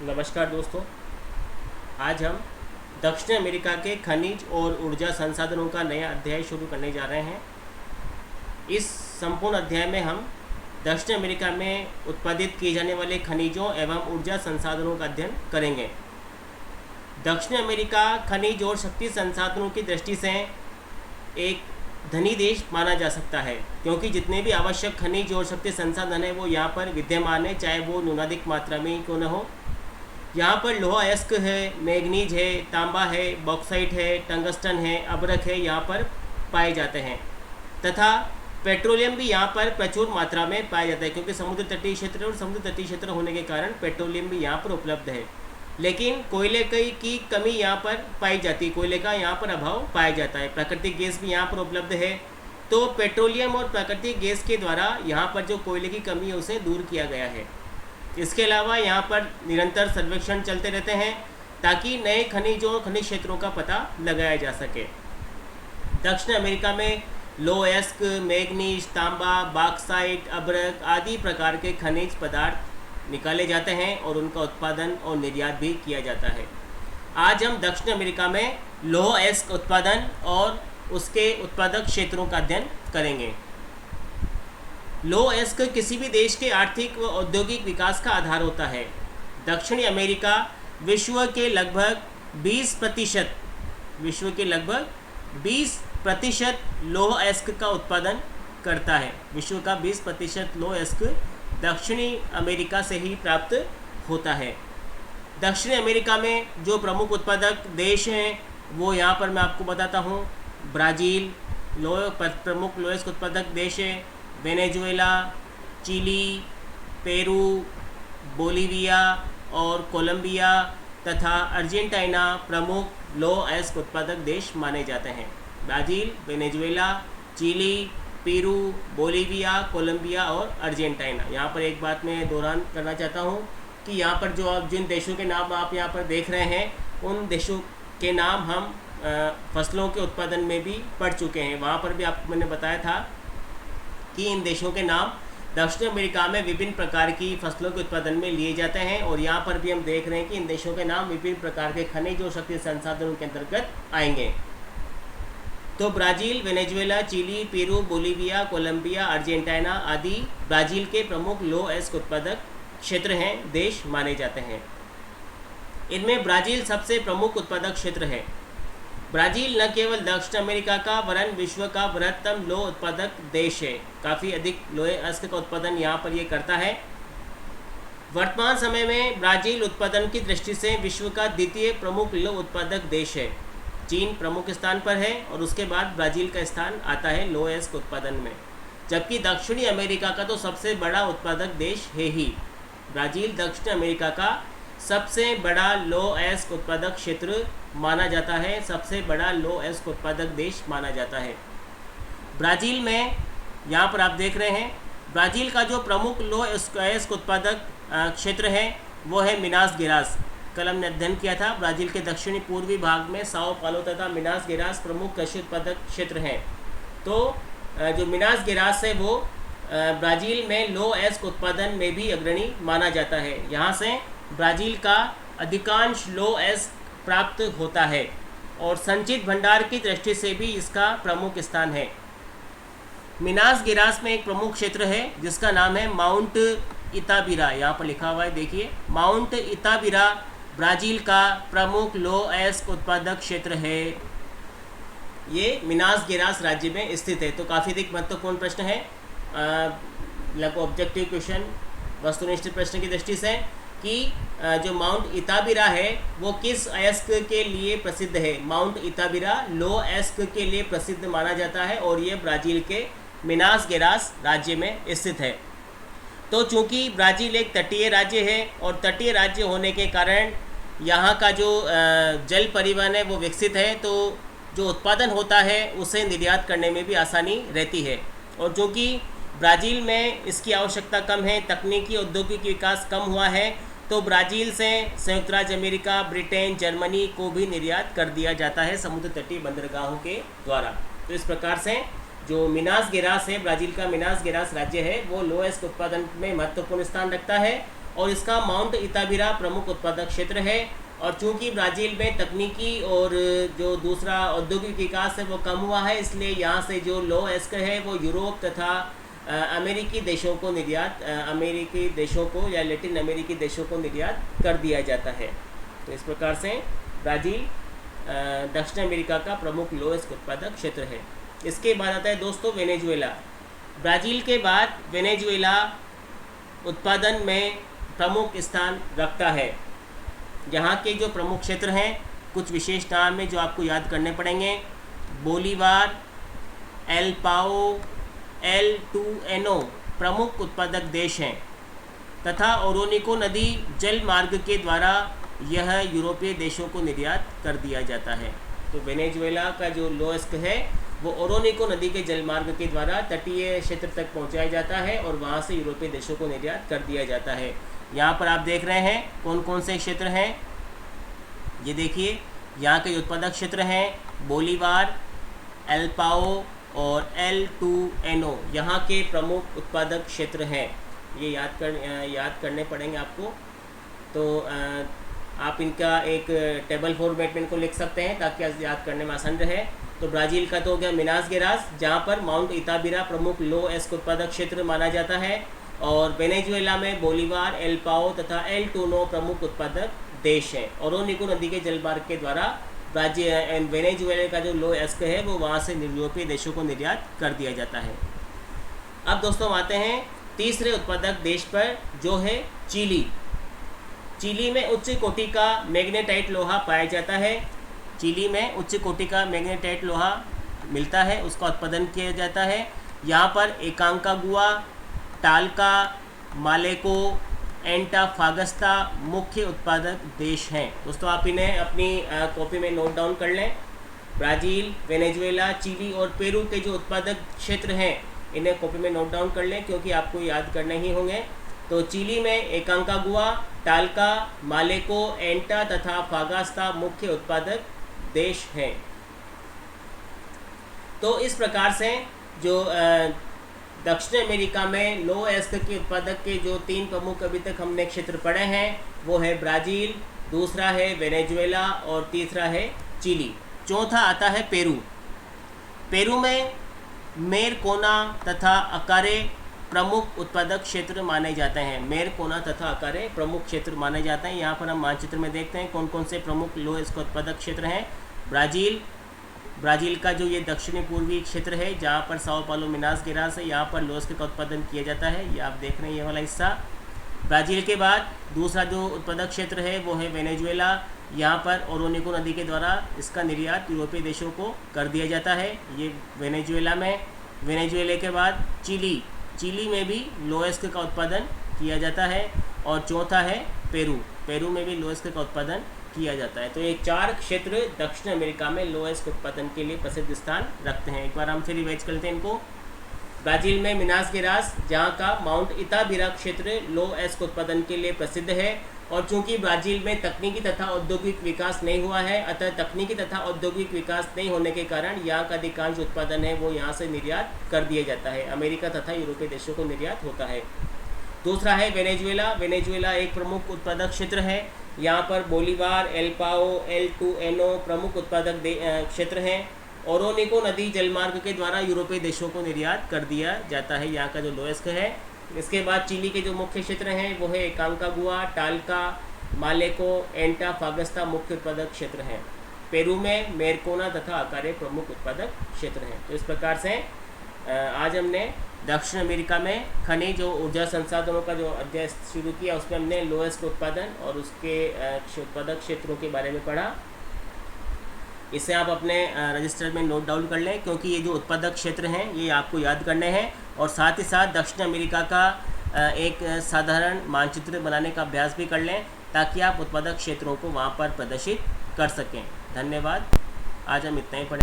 नमस्कार दोस्तों। आज हम दक्षिण अमेरिका के खनिज और ऊर्जा संसाधनों का नया अध्याय शुरू करने जा रहे हैं। इस संपूर्ण अध्याय में हम दक्षिण अमेरिका में उत्पादित किए जाने वाले खनिजों एवं ऊर्जा संसाधनों का अध्ययन करेंगे। दक्षिण अमेरिका खनिज और शक्ति संसाधनों की दृष्टि से एक धनी देश माना जा सकता है, क्योंकि जितने भी आवश्यक खनिज और शक्ति संसाधन है वो यहाँ पर विद्यमान है, चाहे वो न्यूनाधिक मात्रा में ही क्यों न हो। यहाँ पर लोहा अयस्क है, मैग्नीज है, तांबा है, बॉक्साइट है, टंगस्टन है, अभ्रक है, यहाँ पर पाए जाते हैं तथा पेट्रोलियम भी यहाँ पर प्रचुर मात्रा में पाया जाता है, क्योंकि समुद्र तटीय क्षेत्र और समुद्र तटीय क्षेत्र होने के कारण पेट्रोलियम भी यहाँ पर उपलब्ध है। लेकिन कोयले की कमी यहाँ पर पाई जाती है, कोयले का यहाँ पर अभाव पाया जाता है। प्राकृतिक गैस भी यहाँ पर उपलब्ध है, तो पेट्रोलियम और प्राकृतिक गैस के द्वारा यहाँ पर जो कोयले की कमी है उसे दूर किया गया है। इसके अलावा यहाँ पर निरंतर सर्वेक्षण चलते रहते हैं ताकि नए खनिजों खनिज क्षेत्रों का पता लगाया जा सके। दक्षिण अमेरिका में लोहा अयस्क, मैग्नीज, तांबा, बॉक्साइट, अभ्रक आदि प्रकार के खनिज पदार्थ निकाले जाते हैं और उनका उत्पादन और निर्यात भी किया जाता है। आज हम दक्षिण अमेरिका में लोहा अयस्क उत्पादन और उसके उत्पादक क्षेत्रों का अध्ययन करेंगे। लोहा अयस्क किसी भी देश के आर्थिक व औद्योगिक विकास का आधार होता है। दक्षिणी अमेरिका विश्व के लगभग 20% लोहा अयस्क का उत्पादन करता है। विश्व का 20% लोहा अयस्क दक्षिणी अमेरिका से ही प्राप्त होता है। दक्षिणी अमेरिका में जो प्रमुख उत्पादक देश हैं वो यहाँ पर मैं आपको बताता हूँ। ब्राज़ील प्रमुख लोहा अयस्क उत्पादक देश है। वेनेजुएला, चिली, पेरू, बोलीविया और कोलंबिया तथा अर्जेंटीना प्रमुख लोहा अयस्क उत्पादक देश माने जाते हैं। Brazil, Venezuela, Chile, Peru, Bolivia, Colombia और अर्जेंटीना। यहाँ पर एक बात मैं दोहरान करना चाहता हूँ कि यहाँ पर जो आप जिन देशों के नाम आप यहाँ पर देख रहे हैं उन देशों के नाम हम फसलों के उत्पादन में भी पढ़ चुके हैं। वहाँ पर भी आपको मैंने बताया था कि इन देशों के नाम दक्षिण अमेरिका में विभिन्न प्रकार की फसलों के उत्पादन में लिए जाते हैं, और यहाँ पर भी हम देख रहे हैं कि इन देशों के नाम विभिन्न प्रकार के खनिज और शक्ति संसाधनों के अंतर्गत आएंगे। तो Brazil, Venezuela, Chile, Peru, Bolivia, Colombia, Argentina आदि ब्राज़ील के प्रमुख लोहा अयस्क उत्पादक क्षेत्र हैं, देश माने जाते हैं। इनमें ब्राज़ील सबसे प्रमुख उत्पादक क्षेत्र है। ब्राज़ील न केवल दक्षिण अमेरिका का वरन विश्व का बृहत्तम लोह उत्पादक देश है। काफ़ी अधिक लोहे अयस्क का उत्पादन यहाँ पर ये करता है। वर्तमान समय में ब्राज़ील उत्पादन की दृष्टि से विश्व का द्वितीय प्रमुख लोह उत्पादक देश है। चीन प्रमुख स्थान पर है और उसके बाद ब्राज़ील का स्थान आता है लोहा अयस्क उत्पादन में, जबकि दक्षिणी अमेरिका का तो सबसे बड़ा उत्पादक देश है ही। ब्राज़ील दक्षिण अमेरिका का सबसे बड़ा लोहा अयस्क उत्पादक क्षेत्र माना जाता है, सबसे बड़ा लोहा अयस्क उत्पादक देश माना जाता है। ब्राज़ील में यहाँ पर आप देख रहे हैं, ब्राज़ील का जो प्रमुख लोहा अयस्क उत्पादक क्षेत्र है वो है मिनास गेरास। कल हमने अध्ययन किया था, ब्राज़ील के दक्षिणी पूर्वी भाग में साओ पालो तथा मिनास गेरास प्रमुख कृषि उत्पादक क्षेत्र हैं। तो जो मिनास गेरास है वो ब्राज़ील में लोहा अयस्क उत्पादन में भी अग्रणी माना जाता है। यहाँ से ब्राज़ील का अधिकांश लोहा अयस्क प्राप्त होता है और संचित भंडार की दृष्टि से भी इसका प्रमुख स्थान है। मिनास गेरास में एक प्रमुख क्षेत्र है जिसका नाम है माउंट इताबिरा। यहाँ पर लिखा हुआ है, देखिए, माउंट इताबिरा ब्राज़ील का प्रमुख लोहा अयस्क उत्पादक क्षेत्र है। ये मिनास गेरास राज्य में स्थित है। तो काफ़ी अधिक महत्वपूर्ण प्रश्न है, लगभग ऑब्जेक्टिव क्वेश्चन, वस्तुनिष्ठ प्रश्न की दृष्टि से, कि जो माउंट इताबिरा है वो किस अयस्क के लिए प्रसिद्ध है। माउंट इताबिरा लोहा अयस्क के लिए प्रसिद्ध माना जाता है और ये ब्राज़ील के मिनास गेरास राज्य में स्थित है। तो चूँकि ब्राज़ील एक तटीय राज्य है और तटीय राज्य होने के कारण यहाँ का जो जल परिवहन है वो विकसित है, तो जो उत्पादन होता है उसे निर्यात करने में भी आसानी रहती है। और चूँकि ब्राज़ील में इसकी आवश्यकता कम है, तकनीकी औद्योगिक विकास कम हुआ है, तो ब्राज़ील से संयुक्त राज्य अमेरिका, ब्रिटेन, जर्मनी को भी निर्यात कर दिया जाता है समुद्र तटीय बंदरगाहों के द्वारा। तो इस प्रकार से जो मिनास गेरास है, ब्राज़ील का मिनास गेरास राज्य है, वो लोहा अयस्क उत्पादन में महत्वपूर्ण स्थान रखता है और इसका माउंट इताबिरा प्रमुख उत्पादक क्षेत्र है। और चूंकि ब्राज़ील में तकनीकी और जो दूसरा औद्योगिक विकास है वो कम हुआ है, इसलिए यहाँ से जो लो एस्क है वो यूरोप तथा अमेरिकी देशों को निर्यात अमेरिकी देशों को या लैटिन अमेरिकी देशों को निर्यात कर दिया जाता है। तो इस प्रकार से ब्राज़ील दक्षिण अमेरिका का प्रमुख लो एस्क उत्पादक क्षेत्र है। इसके बाद आता है दोस्तों वेनेजुएला। ब्राज़ील के बाद वेनेजुएला उत्पादन में प्रमुख स्थान रखता है। यहाँ के जो प्रमुख क्षेत्र हैं, कुछ विशेष नाम है जो आपको याद करने पड़ेंगे। बोलीवार, एल पाओ, एल2एनो प्रमुख उत्पादक देश हैं तथा ओरोनिको नदी जल मार्ग के द्वारा यह यूरोपीय देशों को निर्यात कर दिया जाता है। तो वेनेजुएला का जो लो एस्क है वो ओरोनिको नदी के जल मार्ग के द्वारा तटीय क्षेत्र तक पहुंचाया जाता है और वहां से यूरोपीय देशों को निर्यात कर दिया जाता है। यहाँ पर आप देख रहे हैं कौन कौन से क्षेत्र हैं। ये देखिए, यहाँ के उत्पादक क्षेत्र हैं बोलीवार, एल पाओ और एल2एनो यहाँ के प्रमुख उत्पादक क्षेत्र हैं। ये याद करने पड़ेंगे आपको। तो आप इनका एक टेबल फॉर्मेट में इनको लिख सकते हैं ताकि याद करने में आसान रहे। तो ब्राज़ील का तो हो गया मिनास गेरास, जहाँ पर माउंट इताबिरा प्रमुख लो एस्क उत्पादक क्षेत्र माना जाता है। और वेनेजुएला में बोलीवार, एल पाओ तथा एल2एनो प्रमुख उत्पादक देश हैं। ओरोनिको नदी के जलमार्ग के द्वारा वेनेजुएला का जो लो एस्क है वो वहाँ से यूरोपीय देशों को निर्यात कर दिया जाता है। अब दोस्तों आते हैं तीसरे उत्पादक देश पर, जो है चिली। चिली में उच्च कोटि का मैग्नेटाइट लोहा पाया जाता है। चिली में उच्च कोटि का मैग्नेटाइट लोहा मिलता है, उसका उत्पादन किया जाता है। यहाँ पर एकांकागुआ, टाल्का, मालेको, एंटाफागस्ता मुख्य उत्पादक देश हैं। दोस्तों आप इन्हें अपनी कॉपी में नोट डाउन कर लें। ब्राज़ील, वेनेजुएला, चिली और पेरू के जो उत्पादक क्षेत्र हैं इन्हें कॉपी में नोट डाउन कर लें क्योंकि आपको याद करने ही होंगे। तो चिली में एकांकागुआ, टाल्का, मालेको, एंटा तथा फागास्ता मुख्य उत्पादक देश हैं। तो इस प्रकार से जो दक्षिण अमेरिका में लो एस्क के उत्पादक के जो 3 प्रमुख अभी तक हमने क्षेत्र पढ़े हैं वो है ब्राज़ील, दूसरा है वेनेजुएला और तीसरा है चिली। चौथा आता है पेरू। पेरू में मेरकोना तथा अकारे प्रमुख उत्पादक क्षेत्र माने जाते हैं। मेरकोना तथा अकारे प्रमुख क्षेत्र माने जाते हैं। यहाँ पर हम मानचित्र में देखते हैं कौन कौन से प्रमुख लो एस्क उत्पादक क्षेत्र हैं। ब्राज़ील का जो ये दक्षिणी पूर्वी क्षेत्र है जहाँ पर साओ पालो, मिनास गेरास है, यहाँ पर लो एस्क का उत्पादन किया जाता है। ये आप देख रहे हैं ये वाला हिस्सा। ब्राज़ील के बाद दूसरा जो उत्पादक क्षेत्र है वो है वेनेजुएला। यहाँ पर ओरोनिको नदी के द्वारा इसका निर्यात यूरोपीय देशों को कर दिया जाता है। ये वेनेजुएला में। वेनेजुएला के बाद चिली में भी लो एस्क का उत्पादन किया जाता है। और चौथा है पेरू में भी लो एस्क का उत्पादन किया जाता है। तो ये 4 क्षेत्र दक्षिण अमेरिका में लो एस्क उत्पादन के लिए प्रसिद्ध स्थान रखते हैं। एक बार हम फिर रिवाइज करते हैं इनको। ब्राज़ील में मिनास गेरास, जहाँ का माउंट इताबिरा क्षेत्र लो एस्क उत्पादन के लिए प्रसिद्ध है। और चूंकि ब्राज़ील में तकनीकी तथा औद्योगिक विकास नहीं हुआ है, अतः तकनीकी तथा औद्योगिक विकास नहीं होने के कारण यहाँ का अधिकांश उत्पादन है वो यहाँ से निर्यात कर दिया जाता है। अमेरिका तथा यूरोपीय देशों को निर्यात होता है। दूसरा है वेनेजुएला एक प्रमुख उत्पादक क्षेत्र है। यहाँ पर बोलीवार, एल पाओ, एल2एनो प्रमुख उत्पादक क्षेत्र हैं। ओरोनिको नदी जलमार्ग के द्वारा यूरोपीय देशों को निर्यात कर दिया जाता है, यहाँ का जो लो एस्क है। इसके बाद चिली के जो मुख्य क्षेत्र हैं वो है एकांकागुआ, टाल्का, मालेको, एंटाफागस्ता मुख्य उत्पादक क्षेत्र हैं। पेरू में मेरकोना तथा अकारे प्रमुख उत्पादक क्षेत्र हैं। तो इस प्रकार से आज हमने दक्षिण अमेरिका में खनिज और ऊर्जा संसाधनों का जो अध्याय शुरू किया उसमें हमने लो एस्क उत्पादन और उसके उत्पादक क्षेत्रों के बारे में पढ़ा। इसे आप अपने रजिस्टर में नोट डाउन कर लें क्योंकि ये जो उत्पादक क्षेत्र हैं ये आपको याद करने हैं। और साथ ही साथ दक्षिण अमेरिका का एक साधारण मानचित्र बनाने का अभ्यास भी कर लें ताकि आप उत्पादक क्षेत्रों को वहाँ पर प्रदर्शित कर सकें। धन्यवाद। आज हम इतना ही पढ़ें।